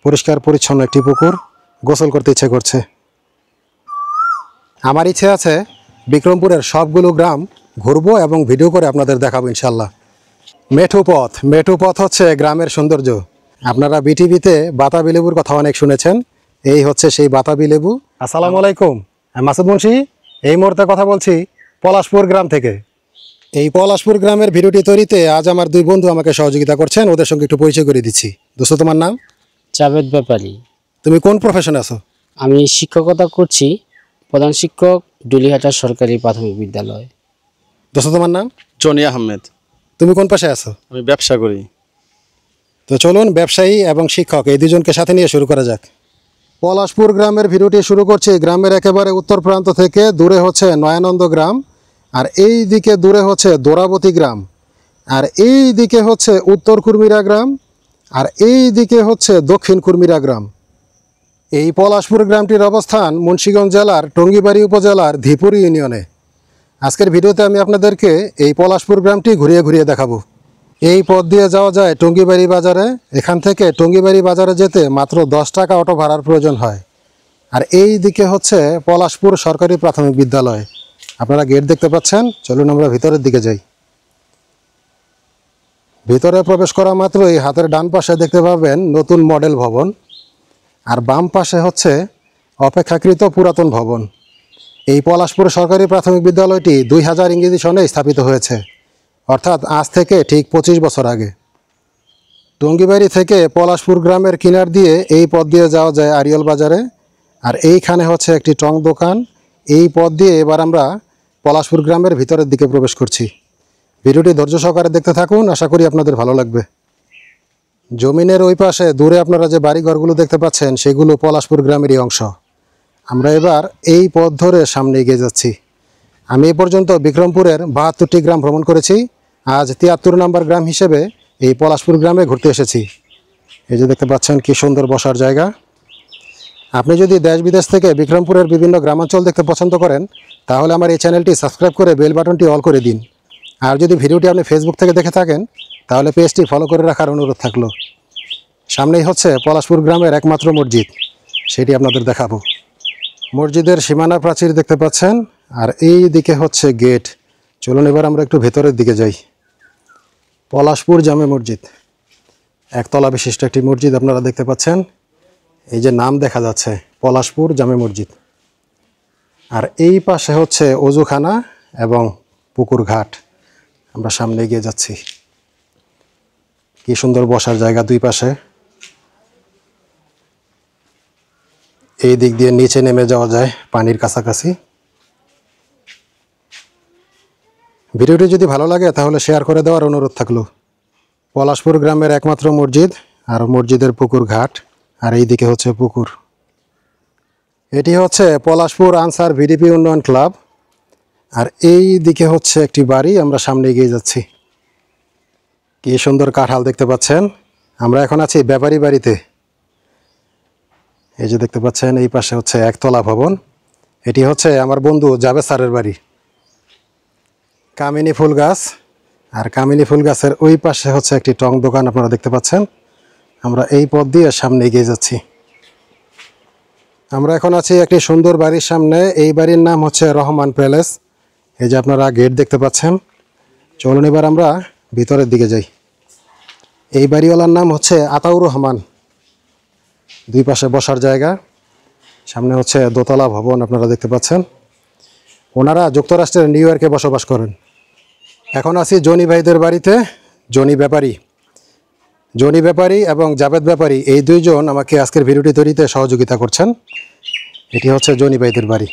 পরিষ্কার পরিচ্ছন্ন একটি পুকুর, গোসল করতে ইচ্ছে করছে। আমার ইচ্ছে আছে বিক্রমপুরের সবগুলো গ্রাম ঘুরবো এবং ভিডিও করে আপনাদের দেখাবো ইনশাল্লাহ। মেঠো পথ হচ্ছে গ্রামের সৌন্দর্য। আপনারা বিটিভিতে বাতাবি লেবুর কথা অনেক শুনেছেন, এই হচ্ছে সেই বাতাবি লেবু। আসসালামু আলাইকুম, আমি মাসুদ মুন্সি। এই মুহূর্তে কথা বলছি পলাশপুর গ্রাম থেকে। এই পলাশপুর গ্রামের ভিডিওটি তৈরিতে আজ আমার দুই বন্ধু আমাকে সহযোগিতা করছেন, ওদের সঙ্গে একটু পরিচয় করে দিচ্ছি। দোস্ত, তোমার নাম? জাভেদ ব্যাপারী। তুমি কোন প্রফেশনে আছো? আমি শিক্ষকতা করছি, প্রধান শিক্ষক, ডুলিহাটা সরকারি প্রাথমিক বিদ্যালয়। দোস্ত, তোমার নাম? জনি আহমেদ। তুমি কোন পেশায় আছো? আমি ব্যবসা করি। তো চলুন ব্যবসায়ী এবং শিক্ষক এই দুজনকে সাথে নিয়ে শুরু করা যাক। পলাশপুর গ্রামের ভিডিওটি শুরু করছি গ্রামের একেবারে উত্তর প্রান্ত থেকে। দূরে হচ্ছে নয়ানন্দ গ্রাম, আর এই দিকে দূরে হচ্ছে দোরাবতী গ্রাম, আর এই দিকে হচ্ছে উত্তর কুর্মিরা গ্রাম, আর এই দিকে হচ্ছে দক্ষিণ কুর্মিরা গ্রাম। এই পলাশপুর গ্রামটির অবস্থান মুন্সিগঞ্জ জেলার টঙ্গিবাড়ি উপজেলার ধিপুরি ইউনিয়নে। আজকের ভিডিওতে আমি আপনাদেরকে এই পলাশপুর গ্রামটি ঘুরিয়ে ঘুরিয়ে দেখাবো। এই পথ দিয়ে যাওয়া যায় টঙ্গিবাড়ি বাজারে। এখান থেকে টঙ্গিবাড়ি বাজারে যেতে মাত্র 10 টাকা অটো ভাড়ার প্রয়োজন হয়। আর এই দিকে হচ্ছে পলাশপুর সরকারি প্রাথমিক বিদ্যালয়। আপনারা গেট দেখতে পাচ্ছেন। চলুন আমরা ভিতরের দিকে যাই। ভিতরে প্রবেশ করা মাত্রই হাতের ডান পাশে দেখতে পাবেন নতুন মডেল ভবন, আর বাম পাশে হচ্ছে অপেক্ষাকৃত পুরাতন ভবন। এই পলাশপুর সরকারি প্রাথমিক বিদ্যালয়টি 2000 ইংরেজি সনে স্থাপিত হয়েছে, অর্থাৎ আজ থেকে ঠিক 25 বছর আগে। টঙ্গিবাড়ি থেকে পলাশপুর গ্রামের কিনার দিয়ে এই পথ দিয়ে যাওয়া যায় আরিয়ল বাজারে, আর এইখানে হচ্ছে একটি টং দোকান। এই পথ দিয়ে এবার আমরা পলাশপুর গ্রামের ভিতরের দিকে প্রবেশ করছি। ভিডিওটি ধৈর্য সহকারে দেখতে থাকুন, আশা করি আপনাদের ভালো লাগবে। জমিনের ওই পাশে দূরে আপনারা যে বাড়িঘরগুলো দেখতে পাচ্ছেন সেগুলো পলাশপুর গ্রামেরই অংশ। আমরা এবার এই পথ ধরে সামনে এগিয়ে যাচ্ছি। আমি এ পর্যন্ত বিক্রমপুরের 72টি গ্রাম ভ্রমণ করেছি। আজ 73 নম্বর গ্রাম হিসেবে এই পলাশপুর গ্রামে ঘুরতে এসেছি। এই যে দেখতে পাচ্ছেন কি সুন্দর বসার জায়গা। আপনি যদি দেশ বিদেশ থেকে বিক্রমপুরের বিভিন্ন গ্রামাঞ্চল দেখতে পছন্দ করেন তাহলে আমার এই চ্যানেলটি সাবস্ক্রাইব করে বেল বাটনটি অল করে দিন। আর যদি ভিডিওটি আপনি ফেসবুক থেকে দেখে থাকেন তাহলে পেজটি ফলো করে রাখার অনুরোধ থাকলো। সামনেই হচ্ছে পলাশপুর গ্রামের একমাত্র মসজিদ, সেটি আপনাদের দেখাবো। মসজিদের সীমানা প্রাচীর দেখতে পাচ্ছেন, আর এই দিকে হচ্ছে গেট। চলুন এবার আমরা একটু ভেতরের দিকে যাই। পলাশপুর জামে মসজিদ, একতলা বিশিষ্ট একটি মসজিদ আপনারা দেখতে পাচ্ছেন। এই যে নাম দেখা যাচ্ছে পলাশপুর জামে মসজিদ। আর এই পাশে হচ্ছে অজুখানা এবং পুকুর ঘাট। আমরা সামনে এগিয়ে যাচ্ছি। কি সুন্দর বসার জায়গা দুই পাশে। এই দিক দিয়ে নিচে নেমে যাওয়া যায় পানির কাছাকাছি। ভিডিওটি যদি ভালো লাগে তাহলে শেয়ার করে দেওয়ার অনুরোধ থাকলো। পলাশপুর গ্রামের একমাত্র মসজিদ, আর মসজিদের পুকুর ঘাট, আর এই দিকে হচ্ছে পুকুর। এটি হচ্ছে পলাশপুর আনসার ভিডিপি উন্নয়ন ক্লাব, আর এই দিকে হচ্ছে একটি বাড়ি। আমরা সামনে এগিয়ে যাচ্ছি। কি সুন্দর কাঁঠাল দেখতে পাচ্ছেন। আমরা এখন আছি ব্যাপারী বাড়িতে। এই যে দেখতে পাচ্ছেন এই পাশে হচ্ছে একতলা ভবন। এটি হচ্ছে আমার বন্ধু জাভেদ স্যারের বাড়ি। কামিনী ফুল গাছ, আর কামিনী ফুল গাছের ওই পাশে হচ্ছে একটি টং দোকান আপনারা দেখতে পাচ্ছেন। আমরা এই পথ দিয়ে সামনে এগিয়ে যাচ্ছি। আমরা এখন আছি একটি সুন্দর বাড়ির সামনে। এই বাড়ির নাম হচ্ছে রহমান প্যালেস। এই যে আপনারা গেট দেখতে পাচ্ছেন। চলুন এবার আমরা ভিতরের দিকে যাই। এই বাড়িওয়ালার নাম হচ্ছে আতাউর রহমান। দুই পাশে বসার জায়গা, সামনে হচ্ছে দোতলা ভবন আপনারা দেখতে পাচ্ছেন। ওনারা যুক্তরাষ্ট্রের নিউ ইয়র্কে বসবাস করেন। এখন আছি জনি ভাইদের বাড়িতে। জনি ব্যাপারী এবং জাভেদ ব্যাপারী এই দুইজন আমাকে আজকের ভিডিওটি তৈরিতে সহযোগিতা করছেন। এটি হচ্ছে জনি ভাইদের বাড়ি।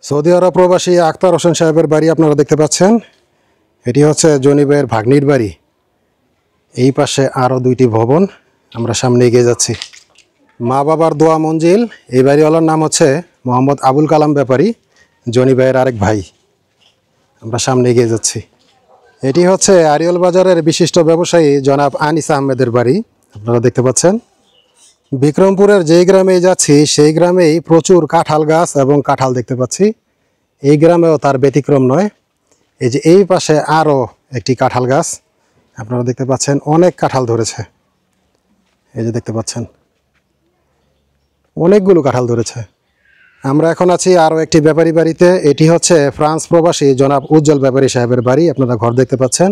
সৌদি আরব প্রবাসী আখতার হোসেন সাহেবের বাড়ি আপনারা দেখতে পাচ্ছেন। এটি হচ্ছে জনি ভাইয়ের ভাগ্নির বাড়ি। এই পাশে আরও দুইটি ভবন। আমরা সামনে এগিয়ে যাচ্ছি। মা বাবার দোয়া মঞ্জিল। এই বাড়িওয়ালার নাম হচ্ছে মোহাম্মদ আবুল কালাম ব্যাপারী, জনি ভাইয়ের আরেক ভাই। আমরা সামনে এগিয়ে যাচ্ছি। এটি হচ্ছে আরিয়ল বাজারের বিশিষ্ট ব্যবসায়ী জনাব আনিস আহমেদের বাড়ি আপনারা দেখতে পাচ্ছেন। বিক্রমপুরের যেই গ্রামে যাচ্ছি সেই গ্রামেই প্রচুর কাঁঠাল গাছ এবং কাঁঠাল দেখতে পাচ্ছি। এই গ্রামেও তার ব্যতিক্রম নয়। এই যে এই পাশে আরও একটি কাঁঠাল গাছ আপনারা দেখতে পাচ্ছেন, অনেক কাঁঠাল ধরেছে। এই যে দেখতে পাচ্ছেন। অনেকগুলো কাঁঠাল ধরেছে। আমরা এখন আছি আরও একটি ব্যাপারী বাড়িতে। এটি হচ্ছে ফ্রান্স প্রবাসী জনাব উজ্জ্বল ব্যাপারী সাহেবের বাড়ি। আপনারা ঘর দেখতে পাচ্ছেন,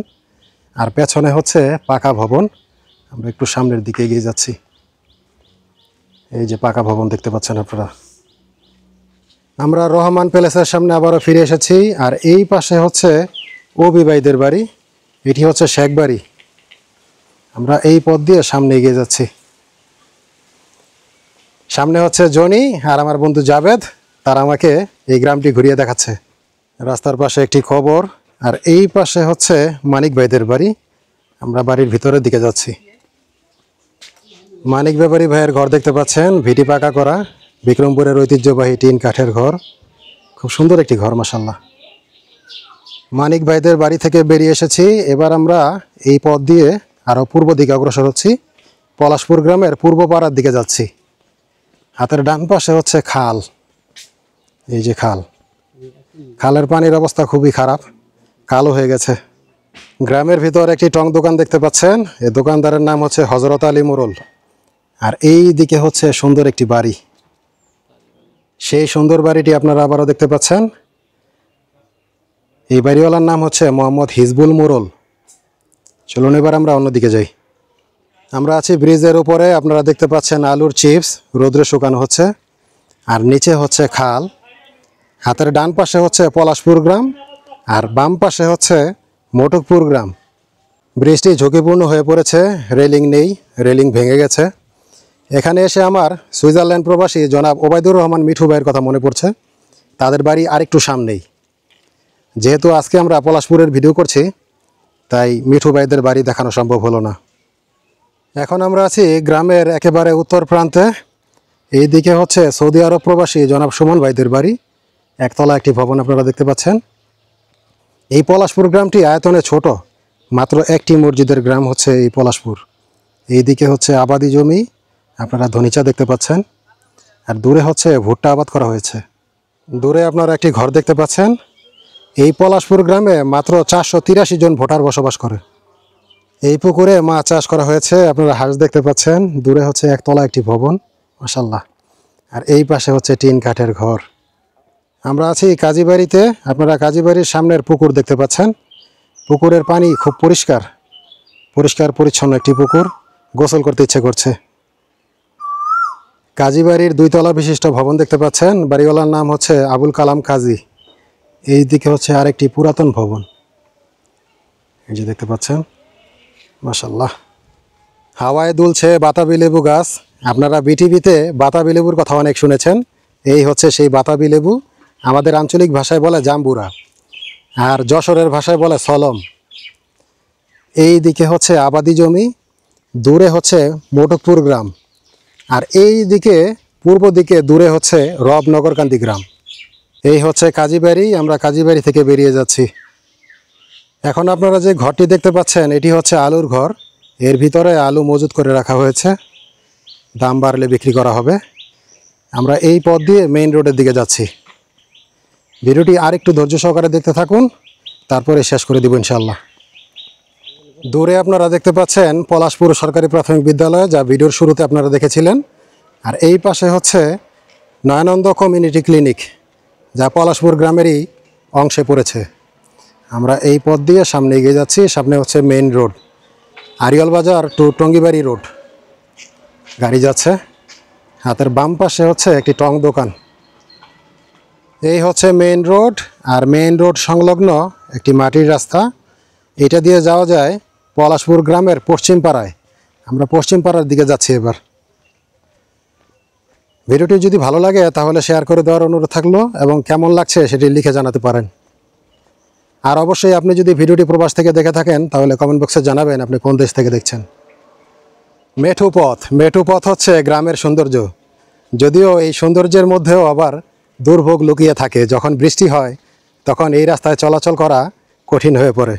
আর পেছনে হচ্ছে পাকা ভবন। আমরা একটু সামনের দিকে এগিয়ে যাচ্ছি। এই যে পাকা ভবন দেখতে পাচ্ছেন আপনারা। আমরা রহমান প্যালেসের সামনে আবারও ফিরে এসেছি, আর এই পাশে হচ্ছে অবিবাহিদের বাড়ি। এটি হচ্ছে শেখ বাড়ি। আমরা এই পথ দিয়ে সামনে এগিয়ে যাচ্ছি। সামনে হচ্ছে জনি আর আমার বন্ধু জাবেদ, তারা আমাকে এই গ্রামটি ঘুরিয়ে দেখাচ্ছে। রাস্তার পাশে একটি খবর, আর এই পাশে হচ্ছে মানিক ভাইদের বাড়ি। আমরা বাড়ির ভিতরের দিকে যাচ্ছি। মানিক ব্যাপারী ভাইয়ের ঘর দেখতে পাচ্ছেন, ভিটি পাকা করা, বিক্রমপুরের ঐতিহ্যবাহী টিন কাঠের ঘর। খুব সুন্দর একটি ঘর মাশাআল্লাহ। মানিক ভাইদের বাড়ি থেকে বেরিয়ে এসেছি। এবার আমরা এই পথ দিয়ে আরও পূর্ব দিকে অগ্রসর হচ্ছি। পলাশপুর গ্রামের পূর্ব পাড়ার দিকে যাচ্ছি। হাতের ডান পাশে হচ্ছে খাল। এই যে খাল, খালের পানির অবস্থা খুবই খারাপ, কালো হয়ে গেছে। গ্রামের ভিতর একটি টং দোকান দেখতে পাচ্ছেন। এই দোকানদারের নাম হচ্ছে হজরত আলী মোড়ল। আর এই দিকে হচ্ছে সুন্দর একটি বাড়ি। সেই সুন্দর বাড়িটি আপনারা আবারও দেখতে পাচ্ছেন। এই বাড়িওয়ালার নাম হচ্ছে মোহাম্মদ হিজবুল মোড়ল। চলুন এবার আমরা অন্যদিকে যাই। আমরা আছি ব্রিজের উপরে। আপনারা দেখতে পাচ্ছেন আলুর চিপস রোদ্রে শুকানো হচ্ছে, আর নিচে হচ্ছে খাল। হাতের ডান পাশে হচ্ছে পলাশপুর গ্রাম, আর বাম পাশে হচ্ছে মোটকপুর গ্রাম। ব্রিজটি ঝুঁকিপূর্ণ হয়ে পড়েছে, রেলিং নেই, রেলিং ভেঙে গেছে। এখানে এসে আমার সুইজারল্যান্ড প্রবাসী জনাব ওবায়দুর রহমান মিঠু ভাইয়ের কথা মনে পড়ছে। তাদের বাড়ি আরেকটু সামনেই। যেহেতু আজকে আমরা পলাশপুরের ভিডিও করছি, তাই মিঠু ভাইদের বাড়ি দেখানো সম্ভব হলো না। এখন আমরা আছি গ্রামের একেবারে উত্তর প্রান্তে। এই দিকে হচ্ছে সৌদি আরব প্রবাসী জনাব সুমন ভাইদের বাড়ি। একতলা একটি ভবন আপনারা দেখতে পাচ্ছেন। এই পলাশপুর গ্রামটি আয়তনে ছোট, মাত্র একটি মসজিদের গ্রাম হচ্ছে এই পলাশপুর। এই দিকে হচ্ছে আবাদি জমি, আপনারা ধনিচা দেখতে পাচ্ছেন, আর দূরে হচ্ছে ভুট্টা আবাদ করা হয়েছে। দূরে আপনারা একটি ঘর দেখতে পাচ্ছেন। এই পলাশপুর গ্রামে মাত্র 483 জন ভোটার বসবাস করে। এই পুকুরে মাছ চাষ করা হয়েছে। আপনারা হাঁস দেখতে পাচ্ছেন। দূরে হচ্ছে একতলা একটি ভবন মাশাআল্লাহ, আর এই পাশে হচ্ছে টিন কাঠের ঘর। আমরা আছি কাজীবাড়িতে। আপনারা কাজীবাড়ির সামনের পুকুর দেখতে পাচ্ছেন। পুকুরের পানি খুব পরিষ্কার, পরিষ্কার পরিচ্ছন্ন একটি পুকুর। গোসল করতে ইচ্ছে করছে। কাজীবাড়ির 2 তলা বিশিষ্ট ভবন দেখতে পাচ্ছেন। বাড়িওয়ালার নাম হচ্ছে আবুল কালাম কাজী। এই দিকে হচ্ছে আরেকটি পুরাতন ভবন, এই যে দেখতে পাচ্ছেন মাশাআল্লাহ। হাওয়ায় দুলছে বাতাবি লেবু গাছ। আপনারা বিটিভিতে বাতাবি লেবুর কথা অনেক শুনেছেন। এই হচ্ছে সেই বাতাবি লেবু। আমাদের আঞ্চলিক ভাষায় বলে জাম্বুরা, আর যশোরের ভাষায় বলে সলম। এই দিকে হচ্ছে আবাদি জমি, দূরে হচ্ছে মোটকপুর গ্রাম, আর এই দিকে পূর্ব দিকে দূরে হচ্ছে রবনগরকান্দি গ্রাম। এই হচ্ছে কাজীবাড়ি। আমরা কাজীবাড়ি থেকে বেরিয়ে যাচ্ছি। এখন আপনারা যে ঘরটি দেখতে পাচ্ছেন, এটি হচ্ছে আলুর ঘর। এর ভিতরে আলু মজুত করে রাখা হয়েছে, দাম বাড়লে বিক্রি করা হবে। আমরা এই পথ দিয়ে মেইন রোডের দিকে যাচ্ছি। ভিডিওটি আরেকটু ধৈর্য সহকারে দেখতে থাকুন, তারপরে শেষ করে দিব ইনশাআল্লাহ। দূরে আপনারা দেখতে পাচ্ছেন পলাশপুর সরকারি প্রাথমিক বিদ্যালয়, যা ভিডিওর শুরুতে আপনারা দেখেছিলেন। আর এই পাশে হচ্ছে নয়ানন্দ কমিউনিটি ক্লিনিক, যা পলাশপুর গ্রামেরই অংশে পড়েছে। আমরা এই পথ দিয়ে সামনে এগিয়ে যাচ্ছি। সামনে হচ্ছে মেইন রোড, আরিয়াল বাজার টু টঙ্গিবাড়ি রোড গাড়ি যাচ্ছে। হাতের বাম পাশে হচ্ছে একটি টং দোকান। এই হচ্ছে মেইন রোড, আর মেইন রোড সংলগ্ন একটি মাটির রাস্তা। এটা দিয়ে যাওয়া যায় পলাশপুর গ্রামের পশ্চিম পাড়ায়। আমরা পশ্চিম পাড়ার দিকে যাচ্ছি এবার। ভিডিওটি যদি ভালো লাগে তাহলে শেয়ার করে দেওয়ার অনুরোধ থাকলো, এবং কেমন লাগছে সেটি লিখে জানাতে পারেন। আর অবশ্যই আপনি যদি ভিডিওটি প্রবাস থেকে দেখে থাকেন তাহলে কমেন্ট বক্সে জানাবেন আপনি কোন দেশ থেকে দেখছেন। মেঠু পথ, মেঠু পথ হচ্ছে গ্রামের সৌন্দর্য। যদিও এই সৌন্দর্যের মধ্যেও আবার দুর্ভোগ লুকিয়ে থাকে। যখন বৃষ্টি হয় তখন এই রাস্তায় চলাচল করা কঠিন হয়ে পড়ে।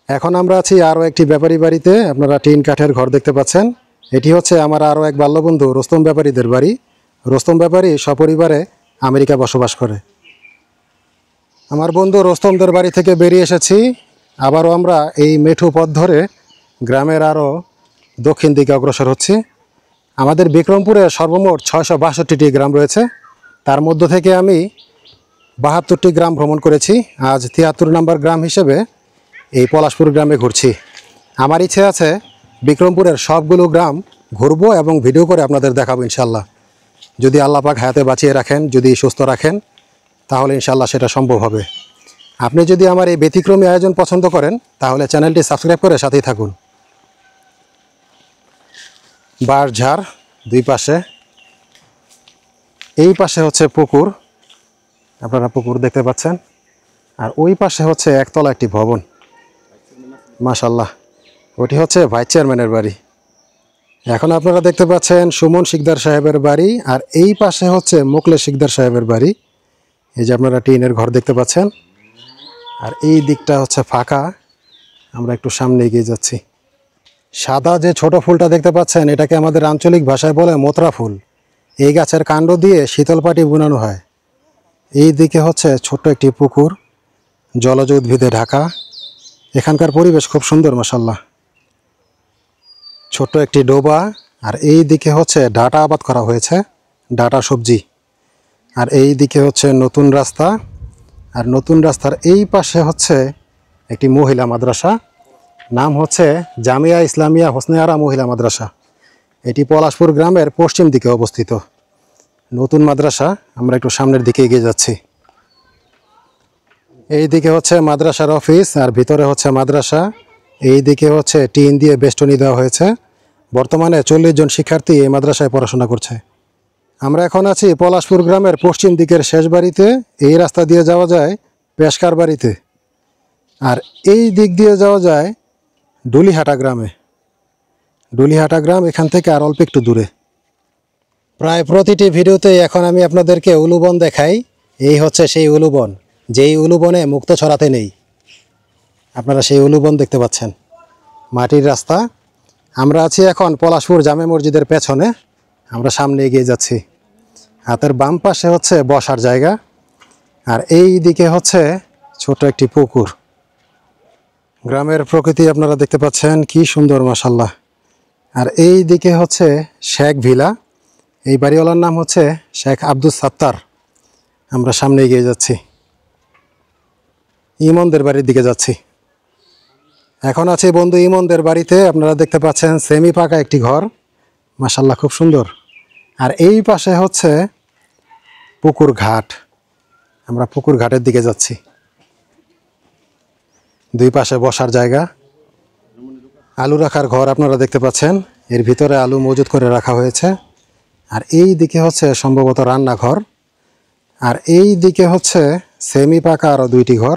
এখন আমরা আছি আরও একটি ব্যাপারী বাড়িতে। আপনারা টিন কাঠের ঘর দেখতে পাচ্ছেন। এটি হচ্ছে আমার আরও এক বাল্যবন্ধু রোস্তম ব্যাপারীদের বাড়ি। রোস্তম ব্যাপারী সপরিবারে আমেরিকা বসবাস করে। আমার বন্ধু রোস্তমদের বাড়ি থেকে বেরিয়ে এসেছি। আবারও আমরা এই মেঠু পথ ধরে গ্রামের আরও দক্ষিণ দিকে অগ্রসর হচ্ছি। আমাদের বিক্রমপুরে সর্বমোট 662টি গ্রাম রয়েছে। তার মধ্য থেকে আমি 72টি গ্রাম ভ্রমণ করেছি। আজ 73 নম্বর গ্রাম হিসেবে এই পলাশপুর গ্রামে ঘুরছি। আমার ইচ্ছে আছে বিক্রমপুরের সবগুলো গ্রাম ঘুরবো এবং ভিডিও করে আপনাদের দেখাবো ইনশাল্লাহ। যদি আল্লাহ পাক হায়াতে বাঁচিয়ে রাখেন, যদি সুস্থ রাখেন, তাহলে ইনশাল্লাহ সেটা সম্ভব হবে। আপনি যদি আমার এই ব্যতিক্রমী আয়োজন পছন্দ করেন তাহলে চ্যানেলটি সাবস্ক্রাইব করে সাথেই থাকুন। বাঁশঝাড় দুই পাশে, এই পাশে হচ্ছে পুকুর, আপনারা পুকুর দেখতে পাচ্ছেন, আর ওই পাশে হচ্ছে একতলা একটি ভবন। মাশাল্লাহ, ওটি হচ্ছে ভাইস চেয়ারম্যানের বাড়ি। এখন আপনারা দেখতে পাচ্ছেন সুমন শিকদার সাহেবের বাড়ি, আর এই পাশে হচ্ছে মোকলেশ শিকদার সাহেবের বাড়ি। এই যে আপনারা টিনের ঘর দেখতে পাচ্ছেন, আর এই দিকটা হচ্ছে ফাঁকা। আমরা একটু সামনে এগিয়ে যাচ্ছি। সাদা যে ছোট ফুলটা দেখতে পাচ্ছেন, এটাকে আমাদের আঞ্চলিক ভাষায় বলে মোতরা ফুল। এই গাছের কাণ্ড দিয়ে শীতল পাটি বুনানো হয়। এই দিকে হচ্ছে ছোট্ট একটি পুকুর, জলজ উদ্ভিদে ঢাকা। এখানকার পরিবেশ খুব সুন্দর মাশাল্লাহ। ছোট্ট একটি ডোবা, আর এই দিকে হচ্ছে ডাঁটা আবাদ করা হয়েছে, ডাঁটা সবজি। আর এই দিকে হচ্ছে নতুন রাস্তা, আর নতুন রাস্তার এই পাশে হচ্ছে একটি মহিলা মাদ্রাসা, নাম হচ্ছে জামিয়া ইসলামিয়া হোসনে আরা মহিলা মাদ্রাসা। এটি পলাশপুর গ্রামের পশ্চিম দিকে অবস্থিত। নতুন মাদ্রাসা। আমরা একটু সামনের দিকে এগিয়ে যাচ্ছি। এই দিকে হচ্ছে মাদ্রাসার অফিস, আর ভিতরে হচ্ছে মাদ্রাসা। এই দিকে হচ্ছে টিন দিয়ে বেষ্টনী দেওয়া হয়েছে। বর্তমানে 40 জন শিক্ষার্থী এই মাদ্রাসায় পড়াশোনা করছে। আমরা এখন আছি পলাশপুর গ্রামের পশ্চিম দিকের শেষ বাড়িতে। এই রাস্তা দিয়ে যাওয়া যায় পেশকার বাড়িতে, আর এই দিক দিয়ে যাওয়া যায় ডুলিহাটা গ্রামে। ডুলিহাটা গ্রাম এখান থেকে আর অল্প একটু দূরে। প্রায় প্রতিটি ভিডিওতে এখন আমি আপনাদেরকে উলুবন দেখাই। এই হচ্ছে সেই উলুবন, যেই উলুবনে মুক্ত ছড়াতে নেই। আপনারা সেই উলুবন দেখতে পাচ্ছেন। মাটির রাস্তা। আমরা আছি এখন পলাশপুর জামে মসজিদের পেছনে। আমরা সামনে এগিয়ে যাচ্ছি। হাতের বাম পাশে হচ্ছে বসার জায়গা, আর এই দিকে হচ্ছে ছোট একটি পুকুর। গ্রামের প্রকৃতি আপনারা দেখতে পাচ্ছেন, কি সুন্দর মাশাল্লাহ। আর এই দিকে হচ্ছে শেখ ভিলা। এই বাড়িওয়ালার নাম হচ্ছে শেখ আব্দুল সাত্তার। আমরা সামনে এগিয়ে যাচ্ছি, ইমনদের বাড়ির দিকে যাচ্ছি। এখন আছি বন্ধু ইমনদের বাড়িতে। আপনারা দেখতে পাচ্ছেন সেমি পাকা একটি ঘর, মাশাল্লাহ খুব সুন্দর। আর এই পাশে হচ্ছে পুকুর ঘাট। আমরা পুকুর ঘাটের দিকে যাচ্ছি। দুই পাশে বসার জায়গা, আলু রাখার ঘর আপনারা দেখতে পাচ্ছেন। এর ভিতরে আলু মজুত করে রাখা হয়েছে। আর এই দিকে হচ্ছে সম্ভবত রান্নাঘর, আর এই দিকে হচ্ছে সেমি পাকা আরও দুইটি ঘর।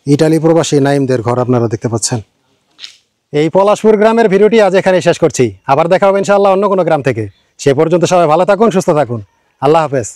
ইটালি প্রবাসী নাইমদের ঘর আপনারা দেখতে পাচ্ছেন। এই পলাশপুর গ্রামের ভিডিওটি আজ এখানে শেষ করছি। আবার দেখা হবে ইনশাআল্লাহ অন্য কোনো গ্রাম থেকে। সে পর্যন্ত সবাই ভালো থাকুন, সুস্থ থাকুন। আল্লাহ হাফেজ।